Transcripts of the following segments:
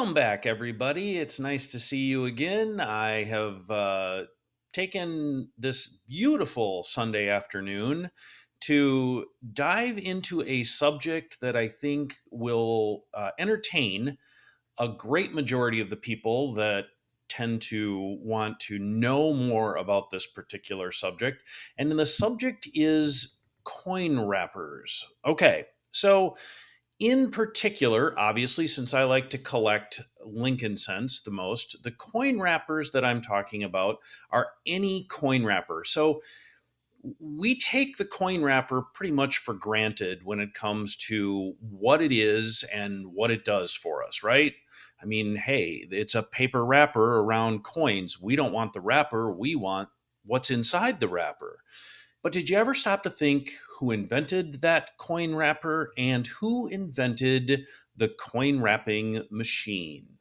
Welcome back, everybody. It's nice to see you again. I have taken this beautiful Sunday afternoon to dive into a subject that I think will entertain a great majority of the people that tend to want to know more about this particular subject. And the subject is coin wrappers. Okay, so in particular, obviously, since I like to collect Lincoln cents the most, the coin wrappers that I'm talking about are any coin wrapper. So we take the coin wrapper pretty much for granted when it comes to what it is and what it does for us, right? I mean, hey, it's a paper wrapper around coins. We don't want the wrapper, we want what's inside the wrapper. But did you ever stop to think who invented that coin wrapper and who invented the coin wrapping machine?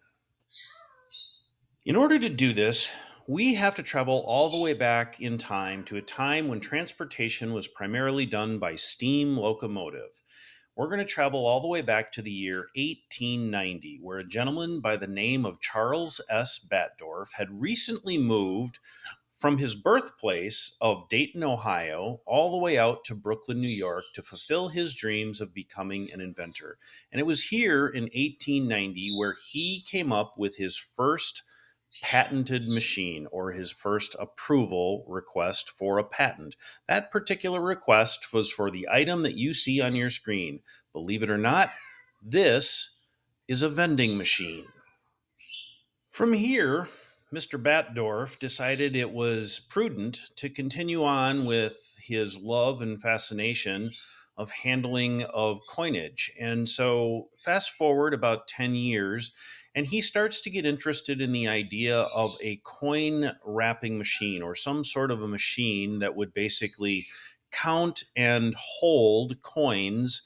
In order to do this, we have to travel all the way back in time to a time when transportation was primarily done by steam locomotive. We're going to travel all the way back to the year 1890, where a gentleman by the name of Charles S. Batdorf had recently moved from his birthplace of Dayton, Ohio, all the way out to Brooklyn, New York, to fulfill his dreams of becoming an inventor. And it was here in 1890 where he came up with his first patented machine, or his first approval request for a patent. That particular request was for the item that you see on your screen. Believe it or not, this is a vending machine. From here, Mr. Batdorf decided it was prudent to continue on with his love and fascination of handling of coinage. And so, fast forward about 10 years, and he starts to get interested in the idea of a coin wrapping machine, or some sort of a machine that would basically count and hold coins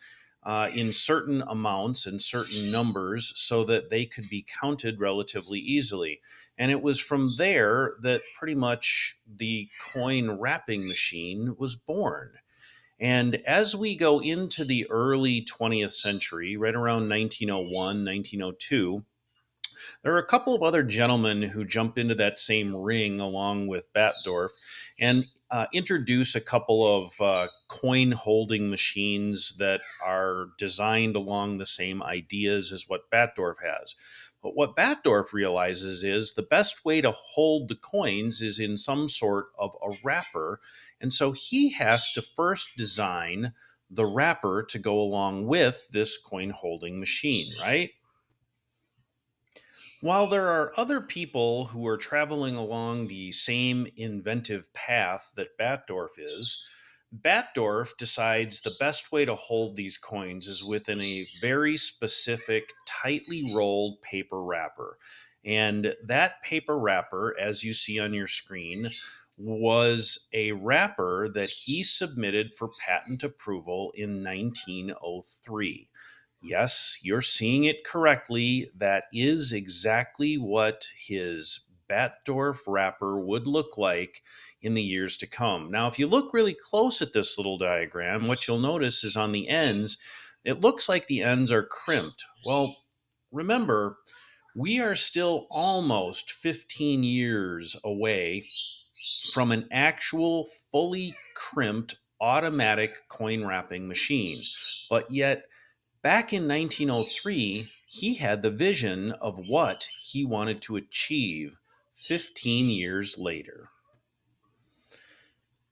in certain amounts and certain numbers so that they could be counted relatively easily. And it was from there that pretty much the coin wrapping machine was born. And as we go into the early 20th century, right around 1901, 1902, there are a couple of other gentlemen who jump into that same ring along with Batdorf and introduce a couple of coin holding machines that are designed along the same ideas as what Batdorf has. But what Batdorf realizes is the best way to hold the coins is in some sort of a wrapper. And so he has to first design the wrapper to go along with this coin holding machine, right? While there are other people who are traveling along the same inventive path that Batdorf is, Batdorf decides the best way to hold these coins is within a very specific, tightly rolled paper wrapper. And that paper wrapper, as you see on your screen, was a wrapper that he submitted for patent approval in 1903. Yes, you're seeing it correctly. That is exactly what his Batdorf wrapper would look like in the years to come. Now, if you look really close at this little diagram, what you'll notice is on the ends, it looks like the ends are crimped. Well, remember, we are still almost 15 years away from an actual fully crimped automatic coin wrapping machine. But yet, back in 1903, he had the vision of what he wanted to achieve 15 years later.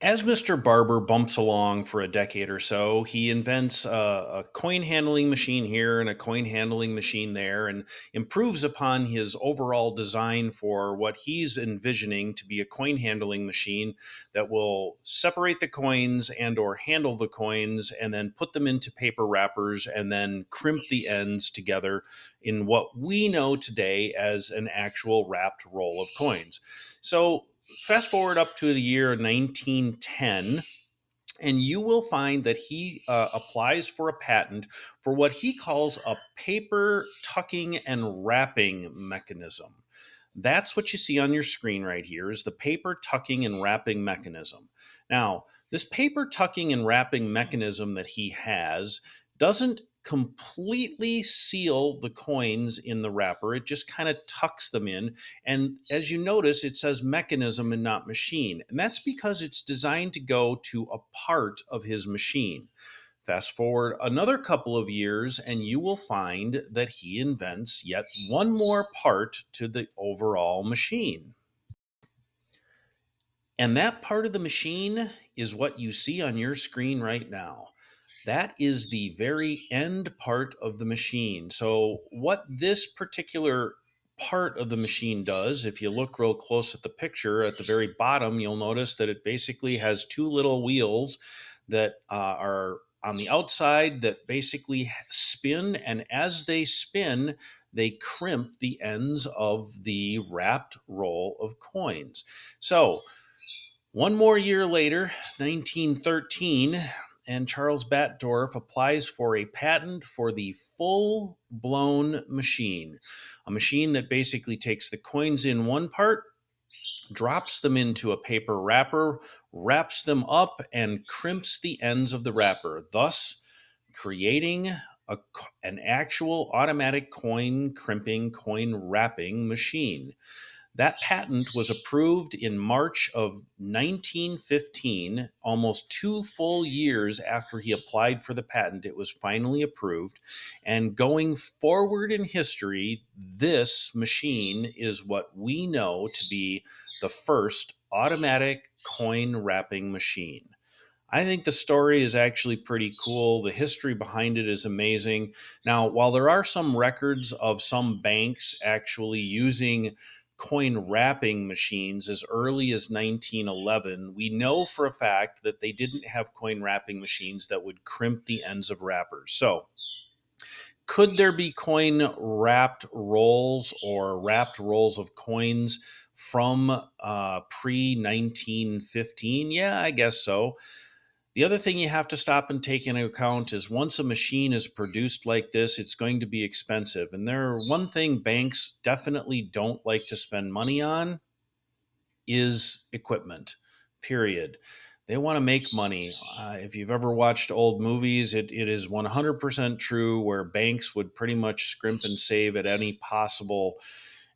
As Mr. Barber bumps along for a decade or so, he invents a coin handling machine here and a coin handling machine there and improves upon his overall design for what he's envisioning to be a coin handling machine that will separate the coins and or handle the coins and then put them into paper wrappers and then crimp the ends together in what we know today as an actual wrapped roll of coins. So fast forward up to the year 1910, and you will find that he applies for a patent for what he calls a paper tucking and wrapping mechanism. That's what you see on your screen right here is the paper tucking and wrapping mechanism. Now, this paper tucking and wrapping mechanism that he has doesn't completely seal the coins in the wrapper. It just kind of tucks them in. And as you notice, it says mechanism and not machine. And that's because it's designed to go to a part of his machine. Fast forward another couple of years, and you will find that he invents yet one more part to the overall machine. And that part of the machine is what you see on your screen right now. That is the very end part of the machine. So, what this particular part of the machine does, if you look real close at the picture at the very bottom, you'll notice that it basically has two little wheels that are on the outside that basically spin. And as they spin, they crimp the ends of the wrapped roll of coins. So, one more year later, 1913, and Charles Batdorf applies for a patent for the full blown machine, a machine that basically takes the coins in one part, drops them into a paper wrapper, wraps them up, and crimps the ends of the wrapper, thus creating an actual automatic coin crimping, coin wrapping machine. That patent was approved in March of 1915, almost 2 full years after he applied for the patent. It was finally approved. And going forward in history, this machine is what we know to be the first automatic coin wrapping machine. I think the story is actually pretty cool. The history behind it is amazing. Now, while there are some records of some banks actually using coin wrapping machines as early as 1911, we know for a fact that they didn't have coin wrapping machines that would crimp the ends of wrappers. So, could there be coin wrapped rolls or wrapped rolls of coins from pre 1915? Yeah, I guess so. The other thing you have to stop and take into account is once a machine is produced like this, it's going to be expensive. And one thing banks definitely don't like to spend money on is equipment, period. They want to make money. If you've ever watched old movies, it is 100% true where banks would pretty much scrimp and save at any possible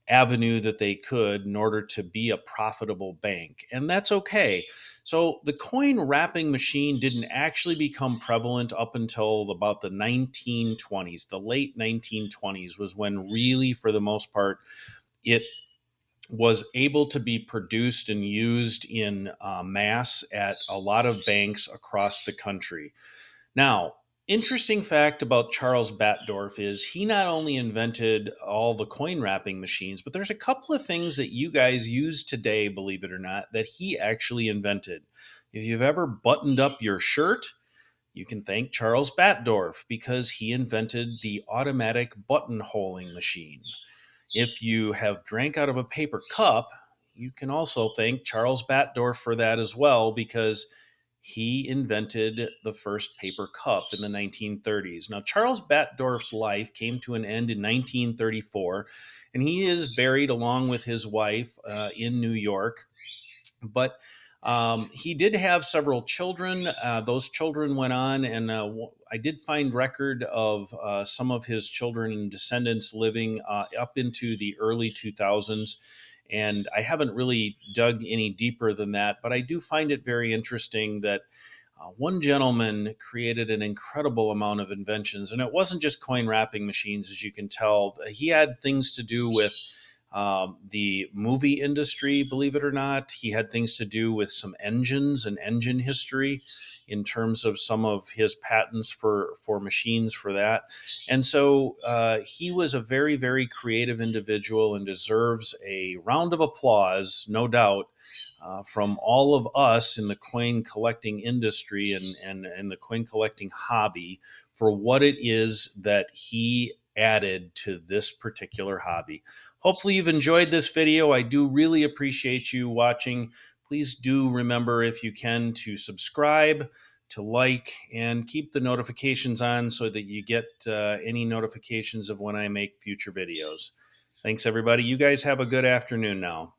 avenue that they could in order to be a profitable bank. And that's okay. So the coin wrapping machine didn't actually become prevalent up until about the 1920s. The late 1920s was when, really, for the most part, it was able to be produced and used in mass at a lot of banks across the country. Now, interesting fact about Charles Batdorf is he not only invented all the coin wrapping machines, but there's a couple of things that you guys use today, believe it or not, that he actually invented. If you've ever buttoned up your shirt, you can thank Charles Batdorf because he invented the automatic buttonholing machine. If you have drank out of a paper cup, you can also thank Charles Batdorf for that as well because he invented the first paper cup in the 1930s. Now, Charles Batdorf's life came to an end in 1934, and he is buried along with his wife in New York. But he did have several children. Those children went on, and I did find record of some of his children and descendants living up into the early 2000s. And I haven't really dug any deeper than that, but I do find it very interesting that one gentleman created an incredible amount of inventions. And it wasn't just coin wrapping machines, as you can tell. He had things to do with the movie industry, believe it or not. He had things to do with some engines and engine history in terms of some of his patents for machines for that. And so he was a very, very creative individual and deserves a round of applause, no doubt, from all of us in the coin collecting industry and the coin collecting hobby for what it is that he added to this particular hobby. Hopefully you've enjoyed this video. I do really appreciate you watching. Please do remember, if you can, to subscribe, to like, and keep the notifications on so that you get any notifications of when I make future videos. Thanks, everybody. You guys have a good afternoon now.